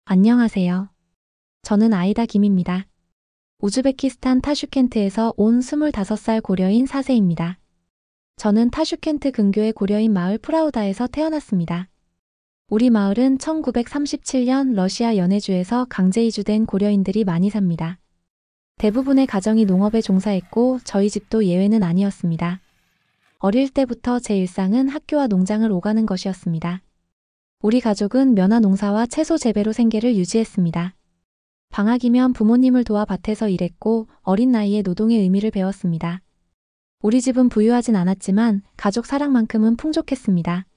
안녕하세요. 저는 아이다 김입니다. 우즈베키스탄 타슈켄트에서 온 25살 고려인 4세입니다. 저는 타슈켄트 근교의 고려인 마을 프라우다에서 태어났습니다. 우리 마을은 1937년 러시아 연해주에서 강제 이주된 고려인들이 많이 삽니다. 대부분의 가정이 농업에 종사했고 저희 집도 예외는 아니었습니다. 어릴 때부터 제 일상은 학교와 농장을 오가는 것이었습니다. 우리 가족은 면화 농사와 채소 재배로 생계를 유지했습니다. 방학이면 부모님을 도와 밭에서 일했고 어린 나이에 노동의 의미를 배웠습니다. 우리 집은 부유하진 않았지만 가족 사랑만큼은 풍족했습니다.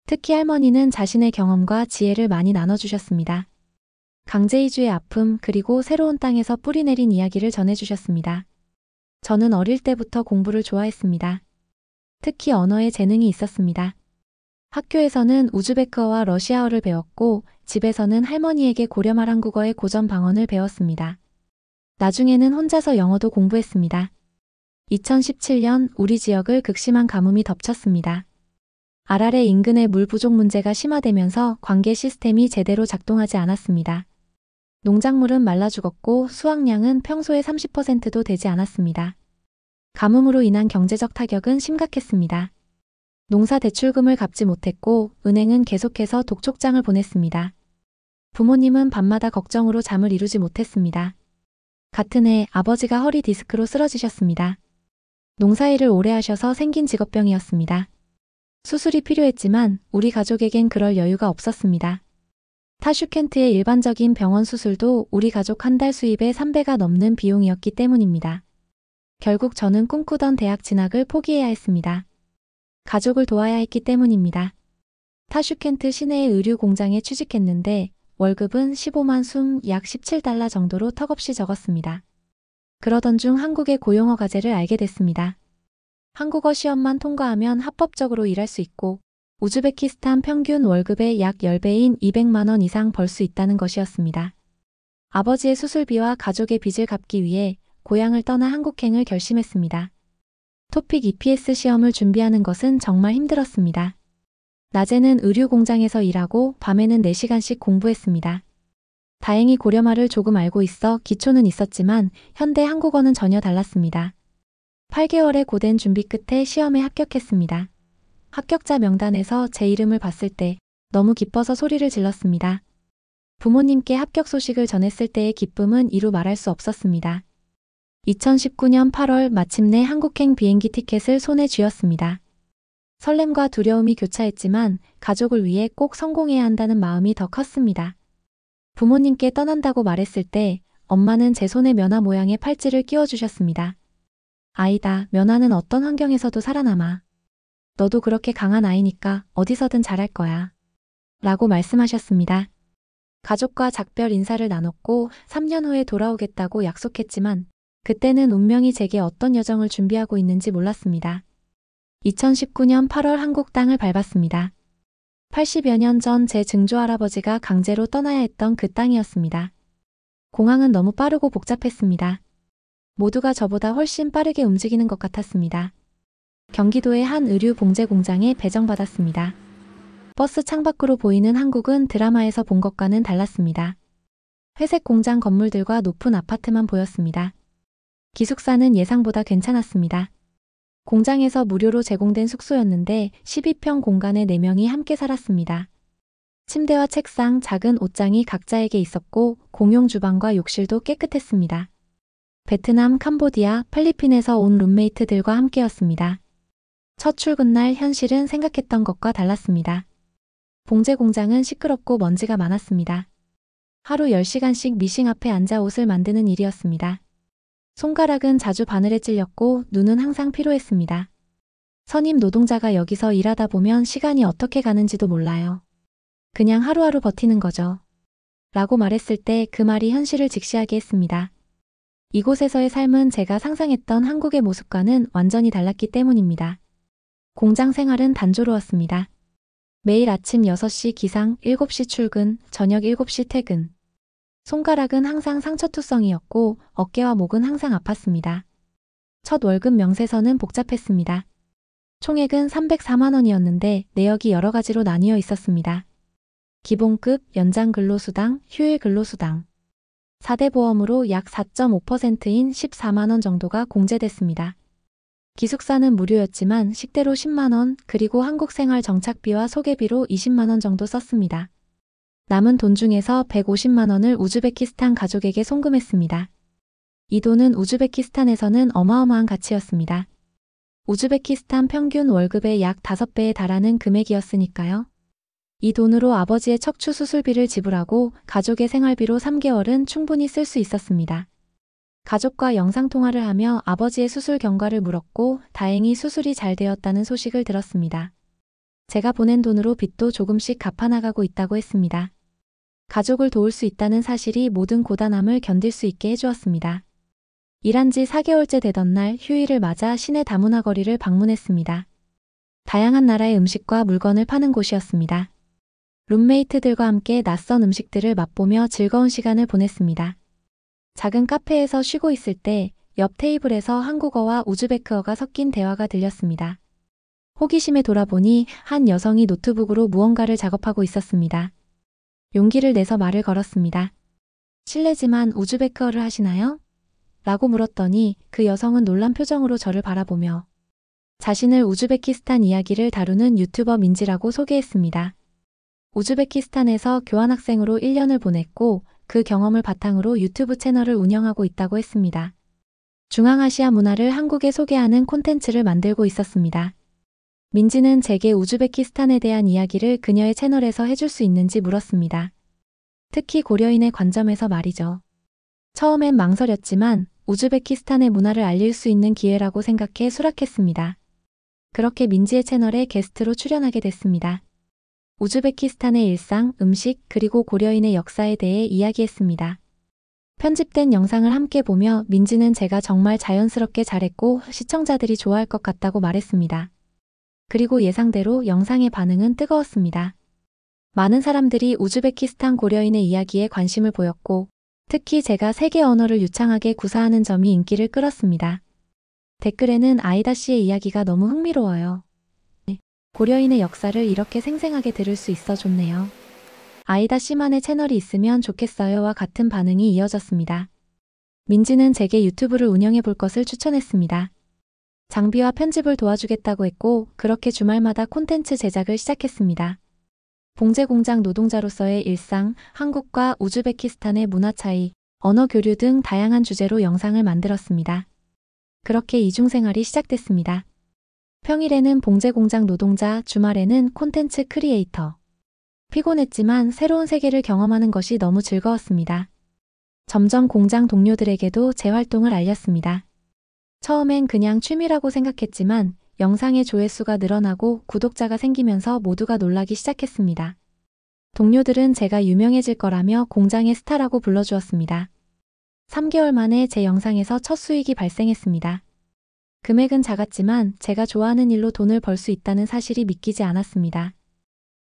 특히 할머니는 자신의 경험과 지혜를 많이 나눠주셨습니다. 강제 이주의 아픔 그리고 새로운 땅에서 뿌리내린 이야기를 전해주셨습니다. 저는 어릴 때부터 공부를 좋아했습니다. 특히 언어에 재능이 있었습니다. 학교에서는 우즈베크어와 러시아어를 배웠고 집에서는 할머니에게 고려말 한국어의 고전 방언을 배웠습니다. 나중에는 혼자서 영어도 공부했습니다. 2017년 우리 지역을 극심한 가뭄이 덮쳤습니다. 아라레 인근의 물 부족 문제가 심화되면서 관계 시스템이 제대로 작동하지 않았습니다. 농작물은 말라 죽었고 수확량은 평소의 30%도 되지 않았습니다. 가뭄으로 인한 경제적 타격은 심각했습니다. 농사 대출금을 갚지 못했고 은행은 계속해서 독촉장을 보냈습니다. 부모님은 밤마다 걱정으로 잠을 이루지 못했습니다. 같은 해 아버지가 허리 디스크로 쓰러지셨습니다. 농사일을 오래 하셔서 생긴 직업병이었습니다. 수술이 필요했지만 우리 가족에겐 그럴 여유가 없었습니다. 타슈켄트의 일반적인 병원 수술도 우리 가족 한 달 수입의 3배가 넘는 비용이었기 때문입니다. 결국 저는 꿈꾸던 대학 진학을 포기해야 했습니다. 가족을 도와야 했기 때문입니다. 타슈켄트 시내의 의류 공장에 취직했는데 월급은 15만 숨 약 17달러 정도로 턱없이 적었습니다. 그러던 중 한국의 고용어 과제를 알게 됐습니다. 한국어 시험만 통과하면 합법적으로 일할 수 있고 우즈베키스탄 평균 월급의 약 10배인 200만 원 이상 벌 수 있다는 것이었습니다. 아버지의 수술비와 가족의 빚을 갚기 위해 고향을 떠나 한국행을 결심했습니다. 토픽 EPS 시험을 준비하는 것은 정말 힘들었습니다. 낮에는 의류 공장에서 일하고 밤에는 4시간씩 공부했습니다. 다행히 고려말을 조금 알고 있어 기초는 있었지만 현대 한국어는 전혀 달랐습니다. 8개월의 고된 준비 끝에 시험에 합격했습니다. 합격자 명단에서 제 이름을 봤을 때 너무 기뻐서 소리를 질렀습니다. 부모님께 합격 소식을 전했을 때의 기쁨은 이루 말할 수 없었습니다. 2019년 8월 마침내 한국행 비행기 티켓을 손에 쥐었습니다. 설렘과 두려움이 교차했지만 가족을 위해 꼭 성공해야 한다는 마음이 더 컸습니다. 부모님께 떠난다고 말했을 때 엄마는 제 손에 면화 모양의 팔찌를 끼워주셨습니다. 아이다, 면화는 어떤 환경에서도 살아남아. 너도 그렇게 강한 아이니까 어디서든 잘할 거야. 라고 말씀하셨습니다. 가족과 작별 인사를 나눴고 3년 후에 돌아오겠다고 약속했지만 그때는 운명이 제게 어떤 여정을 준비하고 있는지 몰랐습니다. 2019년 8월 한국 땅을 밟았습니다. 80여 년 전 제 증조할아버지가 강제로 떠나야 했던 그 땅이었습니다. 공항은 너무 빠르고 복잡했습니다. 모두가 저보다 훨씬 빠르게 움직이는 것 같았습니다. 경기도의 한 의류 봉제 공장에 배정받았습니다. 버스 창밖으로 보이는 한국은 드라마에서 본 것과는 달랐습니다. 회색 공장 건물들과 높은 아파트만 보였습니다. 기숙사는 예상보다 괜찮았습니다. 공장에서 무료로 제공된 숙소였는데 12평 공간에 4명이 함께 살았습니다. 침대와 책상, 작은 옷장이 각자에게 있었고 공용 주방과 욕실도 깨끗했습니다. 베트남, 캄보디아, 필리핀에서 온 룸메이트들과 함께였습니다. 첫 출근날 현실은 생각했던 것과 달랐습니다. 봉제 공장은 시끄럽고 먼지가 많았습니다. 하루 10시간씩 미싱 앞에 앉아 옷을 만드는 일이었습니다. 손가락은 자주 바늘에 찔렸고 눈은 항상 피로했습니다. 선임 노동자가 여기서 일하다 보면 시간이 어떻게 가는지도 몰라요. 그냥 하루하루 버티는 거죠. 라고 말했을 때 그 말이 현실을 직시하게 했습니다. 이곳에서의 삶은 제가 상상했던 한국의 모습과는 완전히 달랐기 때문입니다. 공장 생활은 단조로웠습니다. 매일 아침 6시 기상, 7시 출근, 저녁 7시 퇴근. 손가락은 항상 상처투성이었고 어깨와 목은 항상 아팠습니다. 첫 월급 명세서는 복잡했습니다. 총액은 304만 원이었는데 내역이 여러 가지로 나뉘어 있었습니다. 기본급, 연장 근로수당, 휴일 근로수당. 4대 보험으로 약 4.5%인 14만원 정도가 공제됐습니다. 기숙사는 무료였지만 식대로 10만원, 그리고 한국생활 정착비와 소개비로 20만원 정도 썼습니다. 남은 돈 중에서 150만원을 우즈베키스탄 가족에게 송금했습니다. 이 돈은 우즈베키스탄에서는 어마어마한 가치였습니다. 우즈베키스탄 평균 월급의 약 5배에 달하는 금액이었으니까요. 이 돈으로 아버지의 척추 수술비를 지불하고 가족의 생활비로 3개월은 충분히 쓸 수 있었습니다. 가족과 영상통화를 하며 아버지의 수술 경과를 물었고 다행히 수술이 잘 되었다는 소식을 들었습니다. 제가 보낸 돈으로 빚도 조금씩 갚아나가고 있다고 했습니다. 가족을 도울 수 있다는 사실이 모든 고단함을 견딜 수 있게 해주었습니다. 일한 지 4개월째 되던 날 휴일을 맞아 시내 다문화 거리를 방문했습니다. 다양한 나라의 음식과 물건을 파는 곳이었습니다. 룸메이트들과 함께 낯선 음식들을 맛보며 즐거운 시간을 보냈습니다. 작은 카페에서 쉬고 있을 때 옆 테이블에서 한국어와 우즈베크어가 섞인 대화가 들렸습니다. 호기심에 돌아보니 한 여성이 노트북으로 무언가를 작업하고 있었습니다. 용기를 내서 말을 걸었습니다. 실례지만 우즈베크어를 하시나요? 라고 물었더니 그 여성은 놀란 표정으로 저를 바라보며 자신을 우즈베키스탄 이야기를 다루는 유튜버 민지라고 소개했습니다. 우즈베키스탄에서 교환학생으로 1년을 보냈고 그 경험을 바탕으로 유튜브 채널을 운영하고 있다고 했습니다. 중앙아시아 문화를 한국에 소개하는 콘텐츠를 만들고 있었습니다. 민지는 제게 우즈베키스탄에 대한 이야기를 그녀의 채널에서 해줄 수 있는지 물었습니다. 특히 고려인의 관점에서 말이죠. 처음엔 망설였지만 우즈베키스탄의 문화를 알릴 수 있는 기회라고 생각해 수락했습니다. 그렇게 민지의 채널에 게스트로 출연하게 됐습니다. 우즈베키스탄의 일상, 음식, 그리고 고려인의 역사에 대해 이야기했습니다. 편집된 영상을 함께 보며 민지는 제가 정말 자연스럽게 잘했고 시청자들이 좋아할 것 같다고 말했습니다. 그리고 예상대로 영상의 반응은 뜨거웠습니다. 많은 사람들이 우즈베키스탄 고려인의 이야기에 관심을 보였고 특히 제가 세계 언어를 유창하게 구사하는 점이 인기를 끌었습니다. 댓글에는 아이다 씨의 이야기가 너무 흥미로워요. 고려인의 역사를 이렇게 생생하게 들을 수 있어 좋네요. 아이다 씨만의 채널이 있으면 좋겠어요와 같은 반응이 이어졌습니다. 민지는 제게 유튜브를 운영해 볼 것을 추천했습니다. 장비와 편집을 도와주겠다고 했고 그렇게 주말마다 콘텐츠 제작을 시작했습니다. 봉제공장 노동자로서의 일상, 한국과 우즈베키스탄의 문화 차이, 언어 교류 등 다양한 주제로 영상을 만들었습니다. 그렇게 이중생활이 시작됐습니다. 평일에는 봉제공장 노동자, 주말에는 콘텐츠 크리에이터. 피곤했지만 새로운 세계를 경험하는 것이 너무 즐거웠습니다. 점점 공장 동료들에게도 제 활동을 알렸습니다. 처음엔 그냥 취미라고 생각했지만 영상의 조회수가 늘어나고 구독자가 생기면서 모두가 놀라기 시작했습니다. 동료들은 제가 유명해질 거라며 공장의 스타라고 불러주었습니다. 3개월 만에 제 영상에서 첫 수익이 발생했습니다. 금액은 작았지만 제가 좋아하는 일로 돈을 벌 수 있다는 사실이 믿기지 않았습니다.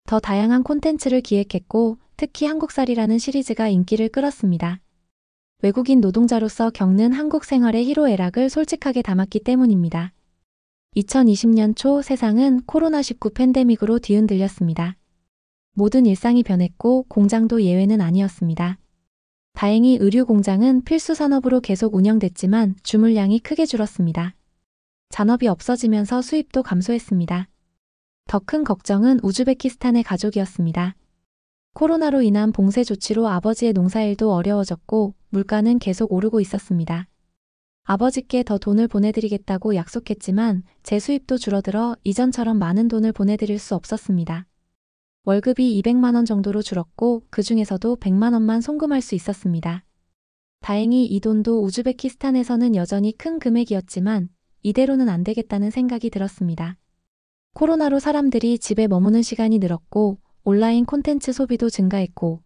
더 다양한 콘텐츠를 기획했고 특히 한국살이라는 시리즈가 인기를 끌었습니다. 외국인 노동자로서 겪는 한국 생활의 희로애락을 솔직하게 담았기 때문입니다. 2020년 초 세상은 코로나19 팬데믹으로 뒤흔들렸습니다. 모든 일상이 변했고 공장도 예외는 아니었습니다. 다행히 의류 공장은 필수 산업으로 계속 운영됐지만 주물량이 크게 줄었습니다. 잔업이 없어지면서 수입도 감소했습니다. 더 큰 걱정은 우즈베키스탄의 가족이었습니다. 코로나로 인한 봉쇄 조치로 아버지의 농사일도 어려워졌고 물가는 계속 오르고 있었습니다. 아버지께 더 돈을 보내드리겠다고 약속했지만 제 수입도 줄어들어 이전처럼 많은 돈을 보내드릴 수 없었습니다. 월급이 200만 원 정도로 줄었고 그 중에서도 100만 원만 송금할 수 있었습니다. 다행히 이 돈도 우즈베키스탄에서는 여전히 큰 금액이었지만 이대로는 안 되겠다는 생각이 들었습니다. 코로나로 사람들이 집에 머무는 시간이 늘었고 온라인 콘텐츠 소비도 증가했고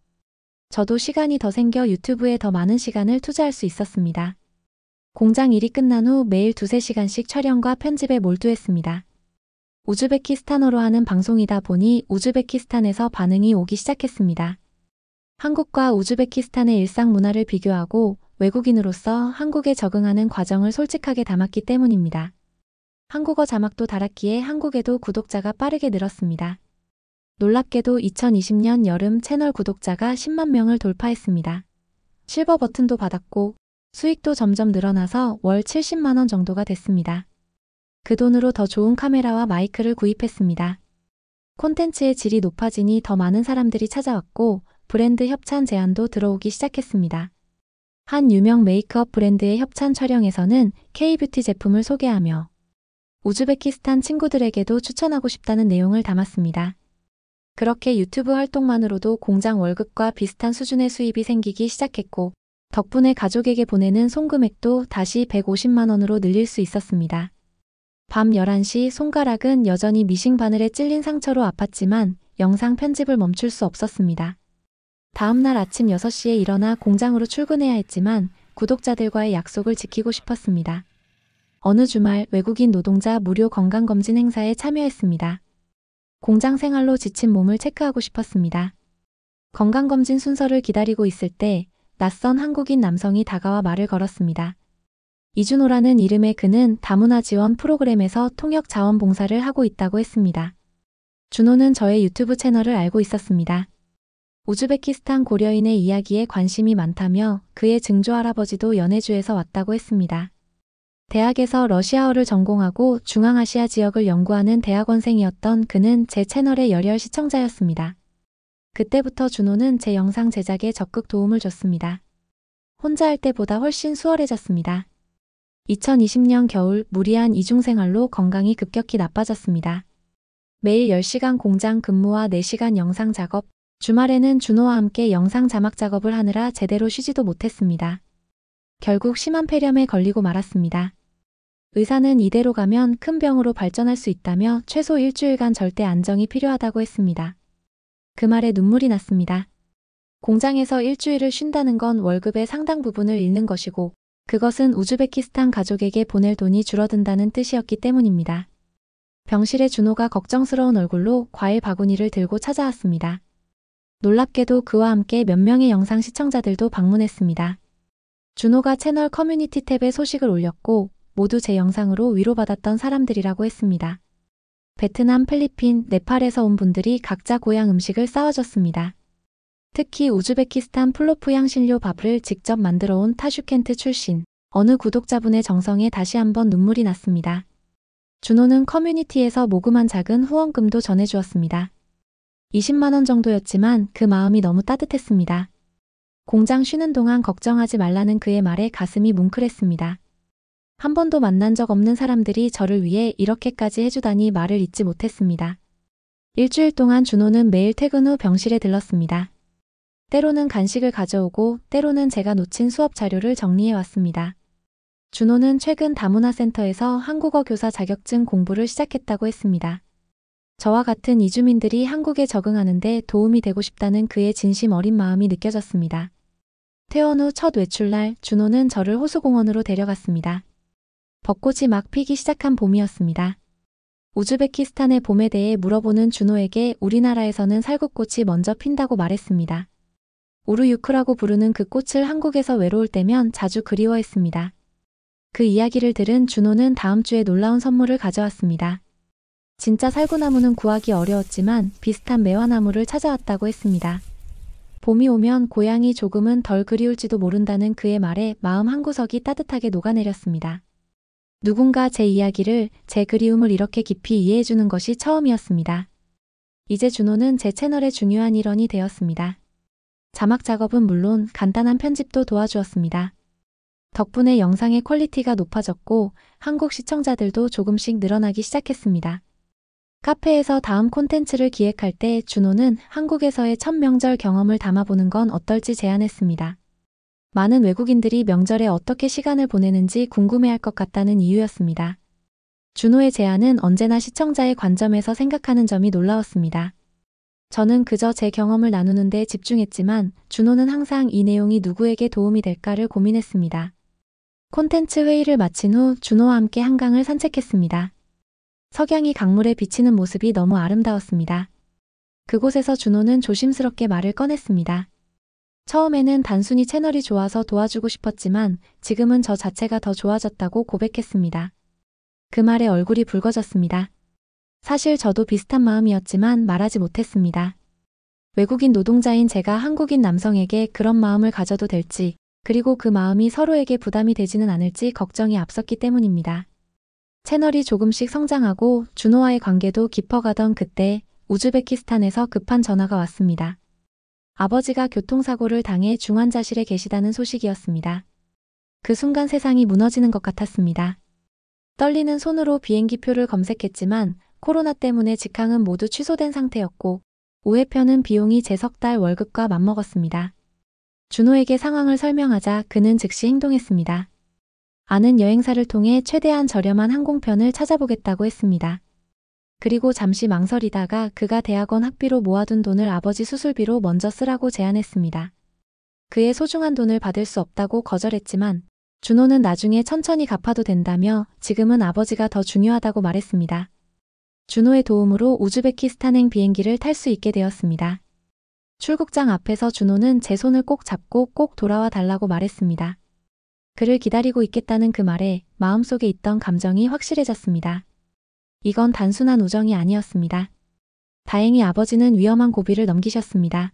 저도 시간이 더 생겨 유튜브에 더 많은 시간을 투자할 수 있었습니다. 공장 일이 끝난 후 매일 2~3시간씩 촬영과 편집에 몰두했습니다. 우즈베키스탄어로 하는 방송이다 보니 우즈베키스탄에서 반응이 오기 시작했습니다. 한국과 우즈베키스탄의 일상 문화를 비교하고 외국인으로서 한국에 적응하는 과정을 솔직하게 담았기 때문입니다. 한국어 자막도 달았기에 한국에도 구독자가 빠르게 늘었습니다. 놀랍게도 2020년 여름 채널 구독자가 10만 명을 돌파했습니다. 실버 버튼도 받았고 수익도 점점 늘어나서 월 70만 원 정도가 됐습니다. 그 돈으로 더 좋은 카메라와 마이크를 구입했습니다. 콘텐츠의 질이 높아지니 더 많은 사람들이 찾아왔고 브랜드 협찬 제안도 들어오기 시작했습니다. 한 유명 메이크업 브랜드의 협찬 촬영에서는 K-뷰티 제품을 소개하며 우즈베키스탄 친구들에게도 추천하고 싶다는 내용을 담았습니다. 그렇게 유튜브 활동만으로도 공장 월급과 비슷한 수준의 수입이 생기기 시작했고 덕분에 가족에게 보내는 송금액도 다시 150만 원으로 늘릴 수 있었습니다. 밤 11시 손가락은 여전히 미싱 바늘에 찔린 상처로 아팠지만 영상 편집을 멈출 수 없었습니다. 다음날 아침 6시에 일어나 공장으로 출근해야 했지만 구독자들과의 약속을 지키고 싶었습니다. 어느 주말 외국인 노동자 무료 건강검진 행사에 참여했습니다. 공장 생활로 지친 몸을 체크하고 싶었습니다. 건강검진 순서를 기다리고 있을 때 낯선 한국인 남성이 다가와 말을 걸었습니다. 이준호라는 이름의 그는 다문화 지원 프로그램에서 통역 자원봉사를 하고 있다고 했습니다. 준호는 저의 유튜브 채널을 알고 있었습니다. 우즈베키스탄 고려인의 이야기에 관심이 많다며 그의 증조 할아버지도 연해주에서 왔다고 했습니다. 대학에서 러시아어를 전공하고 중앙아시아 지역을 연구하는 대학원생이었던 그는 제 채널의 열혈 시청자였습니다. 그때부터 준호는 제 영상 제작에 적극 도움을 줬습니다. 혼자 할 때보다 훨씬 수월해졌습니다. 2020년 겨울 무리한 이중생활로 건강이 급격히 나빠졌습니다. 매일 10시간 공장 근무와 4시간 영상 작업, 주말에는 준호와 함께 영상 자막 작업을 하느라 제대로 쉬지도 못했습니다. 결국 심한 폐렴에 걸리고 말았습니다. 의사는 이대로 가면 큰 병으로 발전할 수 있다며 최소 일주일간 절대 안정이 필요하다고 했습니다. 그 말에 눈물이 났습니다. 공장에서 일주일을 쉰다는 건 월급의 상당 부분을 잃는 것이고 그것은 우즈베키스탄 가족에게 보낼 돈이 줄어든다는 뜻이었기 때문입니다. 병실에 준호가 걱정스러운 얼굴로 과일 바구니를 들고 찾아왔습니다. 놀랍게도 그와 함께 몇 명의 영상 시청자들도 방문했습니다. 준호가 채널 커뮤니티 탭에 소식을 올렸고 모두 제 영상으로 위로받았던 사람들이라고 했습니다. 베트남, 필리핀, 네팔에서 온 분들이 각자 고향 음식을 싸워줬습니다. 특히 우즈베키스탄 플로프 향신료 밥을 직접 만들어 온 타슈켄트 출신 어느 구독자분의 정성에 다시 한번 눈물이 났습니다. 준호는 커뮤니티에서 모금한 작은 후원금도 전해주었습니다. 20만 원 정도였지만 그 마음이 너무 따뜻했습니다. 공장 쉬는 동안 걱정하지 말라는 그의 말에 가슴이 뭉클했습니다. 한 번도 만난 적 없는 사람들이 저를 위해 이렇게까지 해주다니 말을 잇지 못했습니다. 일주일 동안 준호는 매일 퇴근 후 병실에 들렀습니다. 때로는 간식을 가져오고 때로는 제가 놓친 수업 자료를 정리해 왔습니다. 준호는 최근 다문화센터에서 한국어 교사 자격증 공부를 시작했다고 했습니다. 저와 같은 이주민들이 한국에 적응하는 데 도움이 되고 싶다는 그의 진심 어린 마음이 느껴졌습니다. 퇴원 후 첫 외출날 준호는 저를 호수공원으로 데려갔습니다. 벚꽃이 막 피기 시작한 봄이었습니다. 우즈베키스탄의 봄에 대해 물어보는 준호에게 우리나라에서는 살구꽃이 먼저 핀다고 말했습니다. 우르유크라고 부르는 그 꽃을 한국에서 외로울 때면 자주 그리워했습니다. 그 이야기를 들은 준호는 다음 주에 놀라운 선물을 가져왔습니다. 진짜 살구나무는 구하기 어려웠지만 비슷한 매화나무를 찾아왔다고 했습니다. 봄이 오면 고향이 조금은 덜 그리울지도 모른다는 그의 말에 마음 한구석이 따뜻하게 녹아내렸습니다. 누군가 제 이야기를, 제 그리움을 이렇게 깊이 이해해주는 것이 처음이었습니다. 이제 준호는 제 채널의 중요한 일원이 되었습니다. 자막 작업은 물론 간단한 편집도 도와주었습니다. 덕분에 영상의 퀄리티가 높아졌고 한국 시청자들도 조금씩 늘어나기 시작했습니다. 카페에서 다음 콘텐츠를 기획할 때 준호는 한국에서의 첫 명절 경험을 담아보는 건 어떨지 제안했습니다. 많은 외국인들이 명절에 어떻게 시간을 보내는지 궁금해할 것 같다는 이유였습니다. 준호의 제안은 언제나 시청자의 관점에서 생각하는 점이 놀라웠습니다. 저는 그저 제 경험을 나누는 데 집중했지만 준호는 항상 이 내용이 누구에게 도움이 될까를 고민했습니다. 콘텐츠 회의를 마친 후 준호와 함께 한강을 산책했습니다. 석양이 강물에 비치는 모습이 너무 아름다웠습니다. 그곳에서 준호는 조심스럽게 말을 꺼냈습니다. 처음에는 단순히 채널이 좋아서 도와주고 싶었지만 지금은 저 자체가 더 좋아졌다고 고백했습니다. 그 말에 얼굴이 붉어졌습니다. 사실 저도 비슷한 마음이었지만 말하지 못했습니다. 외국인 노동자인 제가 한국인 남성에게 그런 마음을 가져도 될지, 그리고 그 마음이 서로에게 부담이 되지는 않을지 걱정이 앞섰기 때문입니다. 채널이 조금씩 성장하고 준호와의 관계도 깊어가던 그때 우즈베키스탄에서 급한 전화가 왔습니다. 아버지가 교통사고를 당해 중환자실에 계시다는 소식이었습니다. 그 순간 세상이 무너지는 것 같았습니다. 떨리는 손으로 비행기표를 검색했지만 코로나 때문에 직항은 모두 취소된 상태였고 우회표는 비용이 제 석 달 월급과 맞먹었습니다. 준호에게 상황을 설명하자 그는 즉시 행동했습니다. 아는 여행사를 통해 최대한 저렴한 항공편을 찾아보겠다고 했습니다. 그리고 잠시 망설이다가 그가 대학원 학비로 모아둔 돈을 아버지 수술비로 먼저 쓰라고 제안했습니다. 그의 소중한 돈을 받을 수 없다고 거절했지만 준호는 나중에 천천히 갚아도 된다며 지금은 아버지가 더 중요하다고 말했습니다. 준호의 도움으로 우즈베키스탄행 비행기를 탈 수 있게 되었습니다. 출국장 앞에서 준호는 제 손을 꼭 잡고 꼭 돌아와 달라고 말했습니다. 그를 기다리고 있겠다는 그 말에 마음속에 있던 감정이 확실해졌습니다. 이건 단순한 우정이 아니었습니다. 다행히 아버지는 위험한 고비를 넘기셨습니다.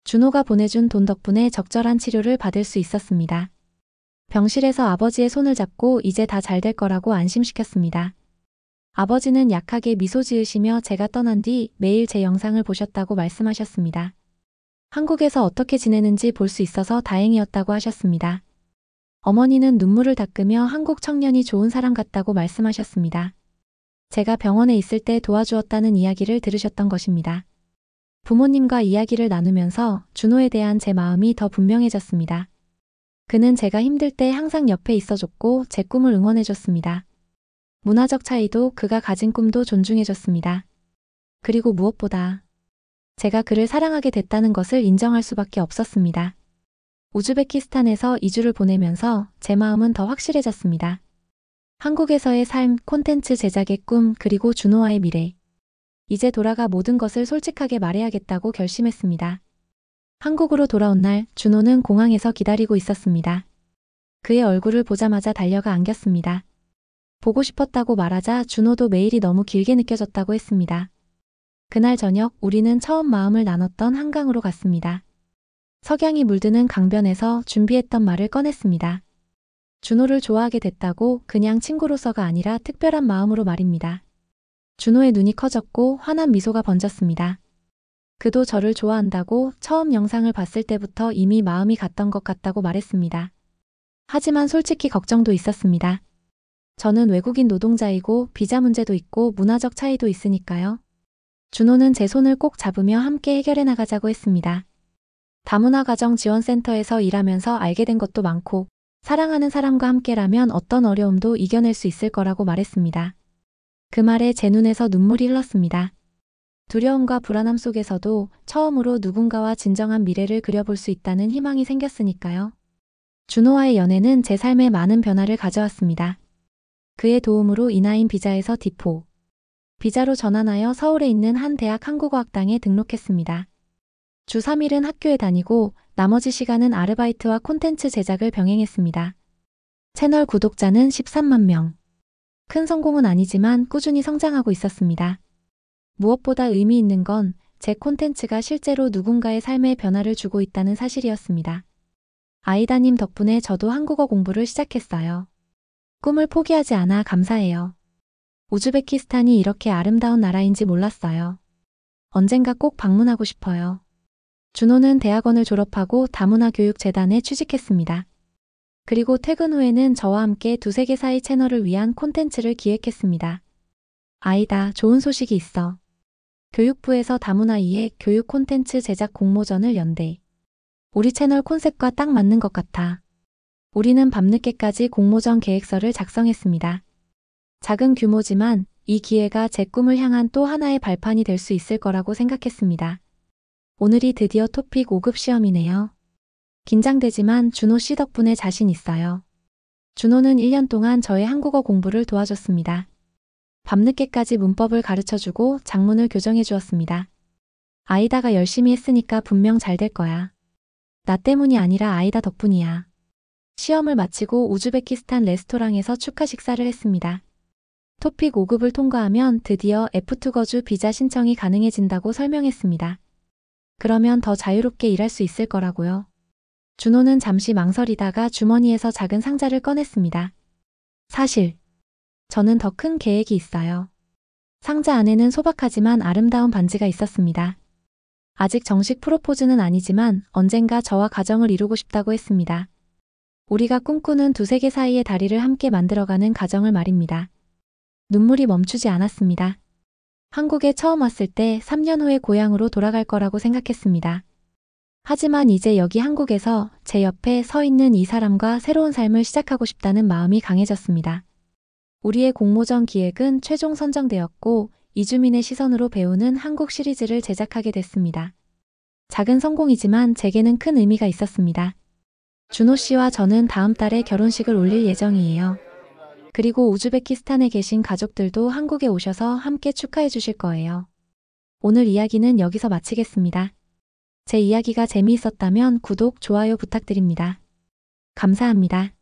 준호가 보내준 돈 덕분에 적절한 치료를 받을 수 있었습니다. 병실에서 아버지의 손을 잡고 이제 다 잘 될 거라고 안심시켰습니다. 아버지는 약하게 미소 지으시며 제가 떠난 뒤 매일 제 영상을 보셨다고 말씀하셨습니다. 한국에서 어떻게 지내는지 볼 수 있어서 다행이었다고 하셨습니다. 어머니는 눈물을 닦으며 한국 청년이 좋은 사람 같다고 말씀하셨습니다. 제가 병원에 있을 때 도와주었다는 이야기를 들으셨던 것입니다. 부모님과 이야기를 나누면서 준호에 대한 제 마음이 더 분명해졌습니다. 그는 제가 힘들 때 항상 옆에 있어줬고 제 꿈을 응원해줬습니다. 문화적 차이도 그가 가진 꿈도 존중해줬습니다. 그리고 무엇보다 제가 그를 사랑하게 됐다는 것을 인정할 수밖에 없었습니다. 우즈베키스탄에서 2주를 보내면서 제 마음은 더 확실해졌습니다. 한국에서의 삶, 콘텐츠 제작의 꿈, 그리고 준호와의 미래. 이제 돌아가 모든 것을 솔직하게 말해야겠다고 결심했습니다. 한국으로 돌아온 날 준호는 공항에서 기다리고 있었습니다. 그의 얼굴을 보자마자 달려가 안겼습니다. 보고 싶었다고 말하자 준호도 매일이 너무 길게 느껴졌다고 했습니다. 그날 저녁 우리는 처음 마음을 나눴던 한강으로 갔습니다. 석양이 물드는 강변에서 준비했던 말을 꺼냈습니다. 준호를 좋아하게 됐다고 그냥 친구로서가 아니라 특별한 마음으로 말입니다. 준호의 눈이 커졌고 환한 미소가 번졌습니다. 그도 저를 좋아한다고 처음 영상을 봤을 때부터 이미 마음이 갔던 것 같다고 말했습니다. 하지만 솔직히 걱정도 있었습니다. 저는 외국인 노동자이고 비자 문제도 있고 문화적 차이도 있으니까요. 준호는 제 손을 꼭 잡으며 함께 해결해 나가자고 했습니다. 다문화 가정 지원센터에서 일하면서 알게 된 것도 많고 사랑하는 사람과 함께라면 어떤 어려움도 이겨낼 수 있을 거라고 말했습니다. 그 말에 제 눈에서 눈물이 흘렀습니다. 두려움과 불안함 속에서도 처음으로 누군가와 진정한 미래를 그려볼 수 있다는 희망이 생겼으니까요. 준호와의 연애는 제 삶에 많은 변화를 가져왔습니다. 그의 도움으로 이나인 비자에서 디포 비자로 전환하여 서울에 있는 한 대학 한국어학당에 등록했습니다. 주 3일은 학교에 다니고 나머지 시간은 아르바이트와 콘텐츠 제작을 병행했습니다. 채널 구독자는 13만 명. 큰 성공은 아니지만 꾸준히 성장하고 있었습니다. 무엇보다 의미 있는 건 제 콘텐츠가 실제로 누군가의 삶에 변화를 주고 있다는 사실이었습니다. 아이다님 덕분에 저도 한국어 공부를 시작했어요. 꿈을 포기하지 않아 감사해요. 우즈베키스탄이 이렇게 아름다운 나라인지 몰랐어요. 언젠가 꼭 방문하고 싶어요. 준호는 대학원을 졸업하고 다문화교육재단에 취직했습니다. 그리고 퇴근 후에는 저와 함께 두세 개 사이 채널을 위한 콘텐츠를 기획했습니다. 아이다, 좋은 소식이 있어. 교육부에서 다문화 이해 교육 콘텐츠 제작 공모전을 연대. 우리 채널 콘셉트과 딱 맞는 것 같아. 우리는 밤늦게까지 공모전 계획서를 작성했습니다. 작은 규모지만 이 기회가 제 꿈을 향한 또 하나의 발판이 될 수 있을 거라고 생각했습니다. 오늘이 드디어 토픽 5급 시험이네요. 긴장되지만 준호 씨 덕분에 자신 있어요. 준호는 1년 동안 저의 한국어 공부를 도와줬습니다. 밤늦게까지 문법을 가르쳐주고 작문을 교정해 주었습니다. 아이다가 열심히 했으니까 분명 잘 될 거야. 나 때문이 아니라 아이다 덕분이야. 시험을 마치고 우즈베키스탄 레스토랑에서 축하 식사를 했습니다. 토픽 5급을 통과하면 드디어 F2 거주 비자 신청이 가능해진다고 설명했습니다. 그러면 더 자유롭게 일할 수 있을 거라고요. 준호는 잠시 망설이다가 주머니에서 작은 상자를 꺼냈습니다. 사실 저는 더 큰 계획이 있어요. 상자 안에는 소박하지만 아름다운 반지가 있었습니다. 아직 정식 프로포즈는 아니지만 언젠가 저와 가정을 이루고 싶다고 했습니다. 우리가 꿈꾸는 두 세계 사이의 다리를 함께 만들어가는 가정을 말입니다. 눈물이 멈추지 않았습니다. 한국에 처음 왔을 때 3년 후에 고향으로 돌아갈 거라고 생각했습니다. 하지만 이제 여기 한국에서 제 옆에 서 있는 이 사람과 새로운 삶을 시작하고 싶다는 마음이 강해졌습니다. 우리의 공모전 기획은 최종 선정되었고 이주민의 시선으로 배우는 한국 시리즈를 제작하게 됐습니다. 작은 성공이지만 제게는 큰 의미가 있었습니다. 준호 씨와 저는 다음 달에 결혼식을 올릴 예정이에요. 그리고 우즈베키스탄에 계신 가족들도 한국에 오셔서 함께 축하해 주실 거예요. 오늘 이야기는 여기서 마치겠습니다. 제 이야기가 재미있었다면 구독, 좋아요 부탁드립니다. 감사합니다.